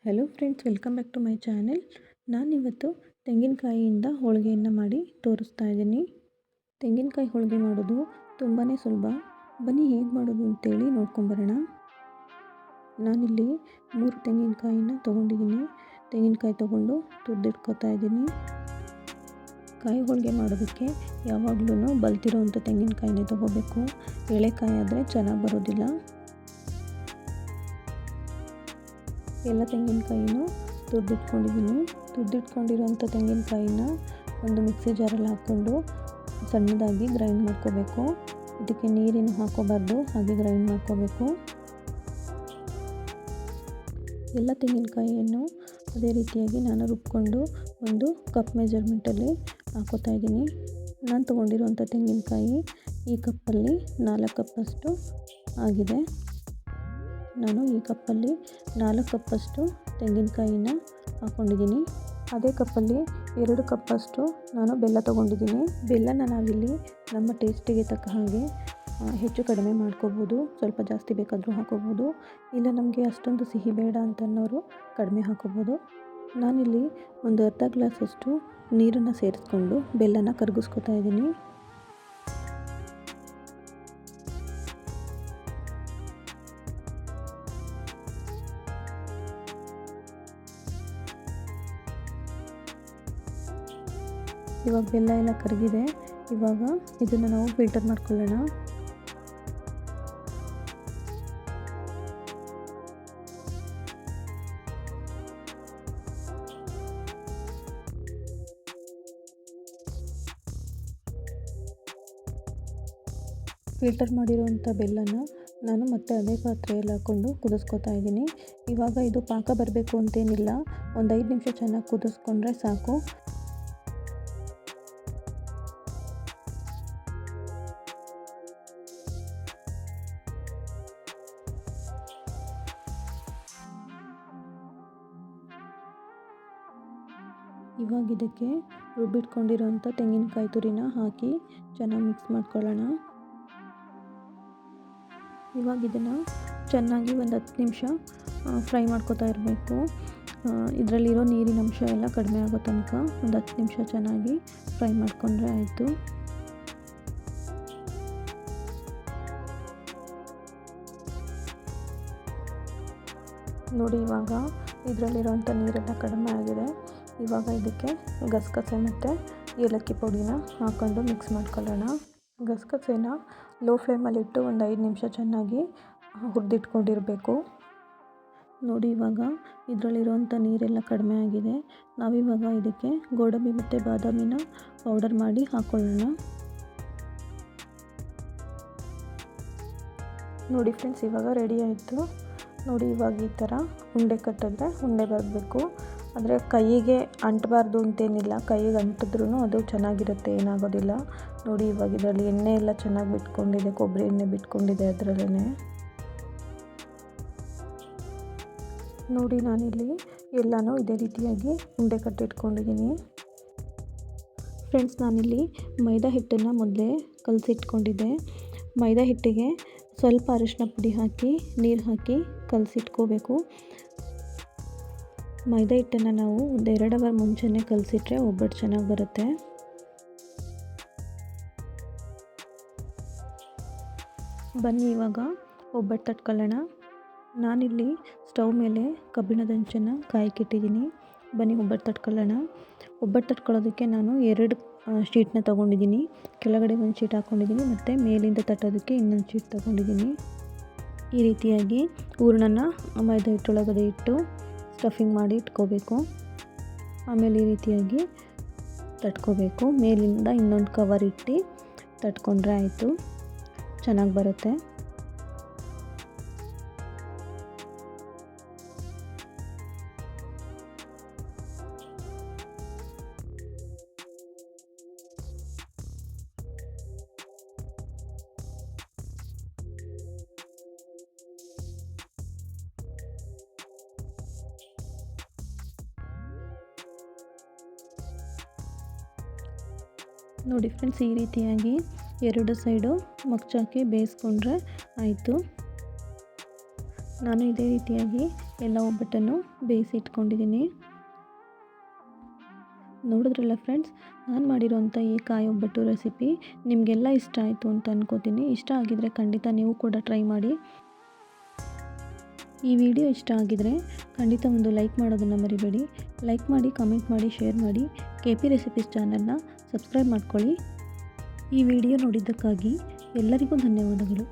Hello friends, welcome back to my channel. ನಾನಿವತ್ತು ತೆಂಗಿನಕಾಯಿಯಿಂದ ಹೋಳಿಗೆಯನ್ನು ಮಾಡಿ ತೋರಿಸ್ತಾ ಇದ್ದೀನಿ. ತೆಂಗಿನಕಾಯಿ ಹೋಳಿಗೆ ಮಾಡೋದು ತುಂಬಾ ಸುಲಭ. ಬನ್ನಿ ಹೇಗೆ ಮಾಡೋದು ಅಂತೇಳಿ ನೋಡ್ಕೊಂಬರೋಣ. ನಾನಿಲ್ಲಿ 3 ತೆಂಗಿನಕಾಯಿನ ತೊಗೊಂಡಿದ್ದೀನಿ. ತೆಂಗಿನಕಾಯಿ ತೊಗೊಂಡು ತುರಿದಿಟ್ಕೊತಾ ಇದ್ದೀನಿ. ಕಾಯಿ ಹೋಳಿಗೆ ಮಾಡೋದಕ್ಕೆ ಯಾವಾಗಲೂ ಬಲ್ತಿರೋವಂಥ ತೆಂಗಿನಕಾಯಿನೇ ತೊಗೋಬೇಕು. ಎಳೆಕಾಯಿ ಆದರೆ ಚೆನ್ನಾಗಿ ಬರೋದಿಲ್ಲ. ಎಲ್ಲ ತೆಂಗಿನಕಾಯಿನೂ ತುರಿದಿಟ್ಕೊಂಡಿದ್ದೀನಿ. ತುರಿದಿಟ್ಕೊಂಡಿರೋಂಥ ತೆಂಗಿನಕಾಯಿನ ಒಂದು ಮಿಕ್ಸಿ ಜಾರಲ್ಲಿ ಹಾಕ್ಕೊಂಡು ಸಣ್ಣದಾಗಿ ಗ್ರೈಂಡ್ ಮಾಡ್ಕೋಬೇಕು. ಇದಕ್ಕೆ ನೀರೇನು ಹಾಕೋಬಾರ್ದು, ಹಾಗೆ ಗ್ರೈಂಡ್ ಮಾಡ್ಕೋಬೇಕು. ಎಲ್ಲ ತೆಂಗಿನಕಾಯಿಯನ್ನು ಅದೇ ರೀತಿಯಾಗಿ ನಾನು ರುಬ್ಕೊಂಡು ಒಂದು ಕಪ್ ಮೆಜರ್ಮೆಂಟಲ್ಲಿ ಹಾಕೋತಾ ಇದ್ದೀನಿ. ನಾನು ತೊಗೊಂಡಿರೋಂಥ ತೆಂಗಿನಕಾಯಿ ಈ ಕಪ್ಪಲ್ಲಿ 4 ಕಪ್ಪಷ್ಟು ಆಗಿದೆ. ನಾನು ಈ ಕಪ್ಪಲ್ಲಿ 4 ಕಪ್ಪಷ್ಟು ತೆಂಗಿನಕಾಯಿನ ಹಾಕ್ಕೊಂಡಿದ್ದೀನಿ. ಅದೇ ಕಪ್ಪಲ್ಲಿ 2 ಕಪ್ಪಷ್ಟು ನಾನು ಬೆಲ್ಲ ತೊಗೊಂಡಿದ್ದೀನಿ. ಬೆಲ್ಲನ ನಾವಿಲ್ಲಿ ನಮ್ಮ ಟೇಸ್ಟಿಗೆ ತಕ್ಕ ಹಾಗೆ ಹೆಚ್ಚು ಕಡಿಮೆ ಮಾಡ್ಕೋಬೋದು. ಸ್ವಲ್ಪ ಜಾಸ್ತಿ ಬೇಕಾದರೂ ಹಾಕೋಬೋದು, ಇಲ್ಲ ನಮಗೆ ಅಷ್ಟೊಂದು ಸಿಹಿ ಬೇಡ ಅಂತನ್ನೋರು ಕಡಿಮೆ ಹಾಕೋಬೋದು. ನಾನಿಲ್ಲಿ ಒಂದು ಅರ್ಧ ಗ್ಲಾಸಷ್ಟು ನೀರನ್ನು ಸೇರಿಸ್ಕೊಂಡು ಬೆಲ್ಲನ ಕರಗಿಸ್ಕೊತಾ ಇದ್ದೀನಿ. ಇವಾಗ ಬೆಲ್ಲ ಎಲ್ಲ ಕರಗಿದೆ. ಇವಾಗ ಇದನ್ನು ನಾವು ಫಿಲ್ಟರ್ ಮಾಡ್ಕೊಳ್ಳೋಣ. ಫಿಲ್ಟರ್ ಮಾಡಿರುವಂಥ ಬೆಲ್ಲನ ನಾನು ಮತ್ತೆ ಅದೇ ಪಾತ್ರೆಯಲ್ಲಿ ಹಾಕ್ಕೊಂಡು ಕುದಿಸ್ಕೊತಾ ಇದ್ದೀನಿ. ಇವಾಗ ಇದು ಪಾಕ ಬರಬೇಕು ಅಂತೇನಿಲ್ಲ, ಒಂದು 5 ನಿಮಿಷ ಚೆನ್ನಾಗಿ ಕುದಿಸ್ಕೊಂಡ್ರೆ ಸಾಕು. ಇವಾಗ ಇದಕ್ಕೆ ರುಬ್ಬಿಟ್ಕೊಂಡಿರೋಂಥ ತೆಂಗಿನಕಾಯಿ ತುರಿನ ಹಾಕಿ ಚೆನ್ನಾಗಿ ಮಿಕ್ಸ್ ಮಾಡ್ಕೊಳ್ಳೋಣ. ಇವಾಗ ಇದನ್ನು ಚೆನ್ನಾಗಿ ಒಂದು 10 ನಿಮಿಷ ಫ್ರೈ ಮಾಡ್ಕೊತಾ ಇರಬೇಕು. ಇದರಲ್ಲಿರೋ ನೀರಿನ ಅಂಶ ಎಲ್ಲ ಕಡಿಮೆ ಆಗೋ ತನಕ ಒಂದು 10 ನಿಮಿಷ ಚೆನ್ನಾಗಿ ಫ್ರೈ ಮಾಡಿಕೊಂಡ್ರೆ ಆಯಿತು. ನೋಡಿ, ಇವಾಗ ಇದರಲ್ಲಿರೋಂಥ ನೀರೆಲ್ಲ ಕಡಿಮೆ ಆಗಿದೆ. ಇವಾಗ ಇದಕ್ಕೆ ಗಸಗಸೆ ಮತ್ತು ಏಲಕ್ಕಿ ಪುಡಿನ ಹಾಕ್ಕೊಂಡು ಮಿಕ್ಸ್ ಮಾಡ್ಕೊಳ್ಳೋಣ. ಗಸಗಸೆನ ಲೋ ಫ್ಲೇಮಲ್ಲಿಟ್ಟು ಒಂದು 5 ನಿಮಿಷ ಚೆನ್ನಾಗಿ ಹುರಿದಿಟ್ಕೊಂಡಿರಬೇಕು. ನೋಡಿ, ಇವಾಗ ಇದರಲ್ಲಿರೋಂಥ ನೀರೆಲ್ಲ ಕಡಿಮೆ ಆಗಿದೆ. ನಾವಿವಾಗ ಇದಕ್ಕೆ ಗೋಡಂಬಿ ಮತ್ತು ಬಾದಾಮಿನ ಪೌಡರ್ ಮಾಡಿ ಹಾಕ್ಕೊಳ್ಳೋಣ. ನೋಡಿ ಫ್ರೆಂಡ್ಸ್, ಇವಾಗ ರೆಡಿ ಆಯಿತು. ನೋಡಿ, ಇವಾಗ ಈ ಥರ ಉಂಡೆ ಕಟ್ಟಿದ್ರೆ ಉಂಡೆ ಬರಬೇಕು. ಆದರೆ ಕೈಗೆ ಅಂಟಬಾರ್ದು ಅಂತೇನಿಲ್ಲ, ಕೈಗೆ ಅಂಟಿದ್ರೂ ಅದು ಚೆನ್ನಾಗಿರುತ್ತೆ, ಏನಾಗೋದಿಲ್ಲ. ನೋಡಿ, ಇವಾಗ ಇದರಲ್ಲಿ ಎಣ್ಣೆ ಎಲ್ಲ ಚೆನ್ನಾಗಿ ಬಿಟ್ಕೊಂಡಿದೆ, ಕೊಬ್ಬರಿ ಎಣ್ಣೆ ಬಿಟ್ಕೊಂಡಿದೆ ಅದರಲ್ಲೇ. ನೋಡಿ, ನಾನಿಲ್ಲಿ ಎಲ್ಲನೂ ಇದೇ ರೀತಿಯಾಗಿ ಉಂಡೆ ಕಟ್ಟಿಟ್ಕೊಂಡಿದ್ದೀನಿ. ಫ್ರೆಂಡ್ಸ್, ನಾನಿಲ್ಲಿ ಮೈದಾ ಹಿಟ್ಟನ್ನು ಮೊದಲೇ ಕಲಸಿಟ್ಕೊಂಡಿದ್ದೆ. ಮೈದಾ ಹಿಟ್ಟಿಗೆ ಸ್ವಲ್ಪ ಅರಿಶಿನ ಪುಡಿ ಹಾಕಿ ನೀರು ಹಾಕಿ ಕಲಸಿಟ್ಕೋಬೇಕು. ಮೈದಾ ಹಿಟ್ಟನ್ನು ನಾವು ಒಂದು 2 ಅವರ್ ಮುಂಚೆನೇ ಕಲಸಿಟ್ರೆ ಒಬ್ಬಟ್ಟು ಚೆನ್ನಾಗಿ ಬರುತ್ತೆ. ಬನ್ನಿ ಇವಾಗ ಒಬ್ಬಟ್ಟು ತಟ್ಕೊಳ್ಳೋಣ. ನಾನಿಲ್ಲಿ ಸ್ಟವ್ ಮೇಲೆ ಕಬ್ಬಿಣದ ಹಂಚನ್ನು ಕಾಯಕ್ಕಿಟ್ಟಿದ್ದೀನಿ. ಬನ್ನಿ ಒಬ್ಬಟ್ಟು ತಟ್ಕೊಳ್ಳೋಣ. ಒಬ್ಬಟ್ಟು ತಟ್ಕೊಳ್ಳೋದಕ್ಕೆ ನಾನು 2 ಶೀಟ್ನ ತೊಗೊಂಡಿದ್ದೀನಿ. ಕೆಳಗಡೆ ಒಂದು ಶೀಟ್ ಹಾಕ್ಕೊಂಡಿದ್ದೀನಿ ಮತ್ತು ಮೇಲಿಂದ ತಟ್ಟೋದಕ್ಕೆ ಇನ್ನೊಂದು ಶೀಟ್ ತೊಗೊಂಡಿದ್ದೀನಿ. ಈ ರೀತಿಯಾಗಿ ಹೂರಣನ ಮೈದಾ ಹಿಟ್ಟೊಳಗಡೆ ಇಟ್ಟು ಸ್ಟಫಿಂಗ್ ಮಾಡಿ ಇಟ್ಕೋಬೇಕು. ಆಮೇಲೆ ಈ ರೀತಿಯಾಗಿ ತಟ್ಕೋಬೇಕು. ಮೇಲಿಂದ ಇನ್ನೊಂದು ಕವರ್ ಇಟ್ಟು ತಟ್ಕೊಂಡ್ರೆ ಆಯಿತು, ಚೆನ್ನಾಗಿ ಬರುತ್ತೆ. ನೋಡಿ ಫ್ರೆಂಡ್ಸ್, ಈ ರೀತಿಯಾಗಿ 2 ಸೈಡು ಮಗ್ಚಾಕಿ ಬೇಯಿಸ್ಕೊಂಡ್ರೆ ಆಯಿತು. ನಾನು ಇದೇ ರೀತಿಯಾಗಿ ಎಲ್ಲ ಒಬ್ಬಟ್ಟನ್ನು ಬೇಯಿಸಿ ಇಟ್ಕೊಂಡಿದ್ದೀನಿ. ನೋಡಿದ್ರಲ್ಲ ಫ್ರೆಂಡ್ಸ್, ನಾನು ಮಾಡಿರೋಂಥ ಈ ಕಾಯಿ ಒಬ್ಬಟ್ಟು ರೆಸಿಪಿ ನಿಮಗೆಲ್ಲ ಇಷ್ಟ ಆಯಿತು ಅಂತ ಅನ್ಕೋತೀನಿ. ಇಷ್ಟ ಆಗಿದರೆ ಖಂಡಿತ ನೀವು ಕೂಡ ಟ್ರೈ ಮಾಡಿ. ಈ ವಿಡಿಯೋ ಇಷ್ಟ ಆಗಿದರೆ ಖಂಡಿತ ಒಂದು ಲೈಕ್ ಮಾಡೋದನ್ನು ಮರಿಬೇಡಿ. ಲೈಕ್ ಮಾಡಿ, ಕಮೆಂಟ್ ಮಾಡಿ, ಶೇರ್ ಮಾಡಿ. KP ರೆಸಿಪೀಸ್ ಚಾನಲ್ನ ಸಬ್ಸ್ಕ್ರೈಬ್ ಮಾಡ್ಕೊಳ್ಳಿ. ಈ ವಿಡಿಯೋ ನೋಡಿದ್ದಕ್ಕಾಗಿ ಎಲ್ಲರಿಗೂ ಧನ್ಯವಾದಗಳು.